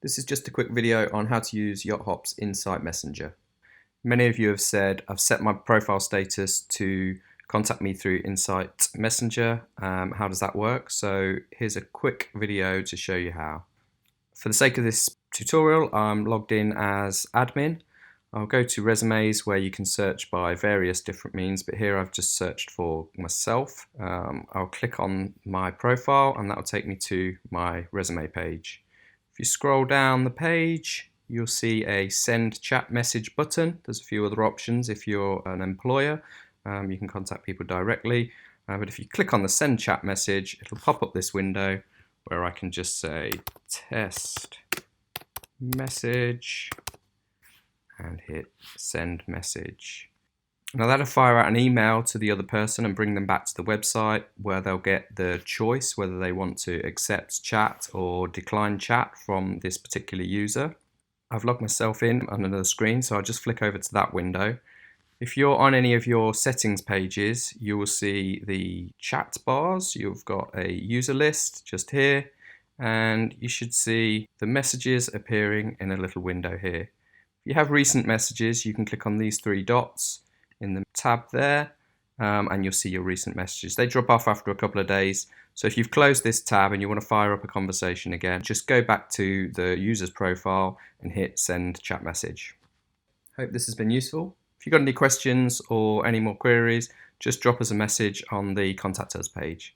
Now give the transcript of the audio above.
This is just a quick video on how to use YotHop's Insight Messenger. Many of you have said I've set my profile status to contact me through Insight Messenger. How does that work? So here's a quick video to show you how. For the sake of this tutorial, I'm logged in as admin. I'll go to resumes where you can search by various different means, but here I've just searched for myself. I'll click on my profile and that will take me to my resume page. If you scroll down the page, you'll see a send chat message button. There's a few other options. If you're an employer, you can contact people directly. But if you click on the send chat message, it'll pop up this window where I can just say test message and hit send message. Now that'll fire out an email to the other person and bring them back to the website where they'll get the choice whether they want to accept chat or decline chat from this particular user. I've logged myself in on another screen, so I'll just flick over to that window. If you're on any of your settings pages, you will see the chat bars. You've got a user list just here, and you should see the messages appearing in a little window here. If you have recent messages, you can click on these three dots in the tab there, and you'll see your recent messages. They drop off after a couple of days. So if you've closed this tab and you want to fire up a conversation again, just go back to the user's profile and hit send chat message. Hope this has been useful. If you've got any questions or any more queries, just drop us a message on the contact us page.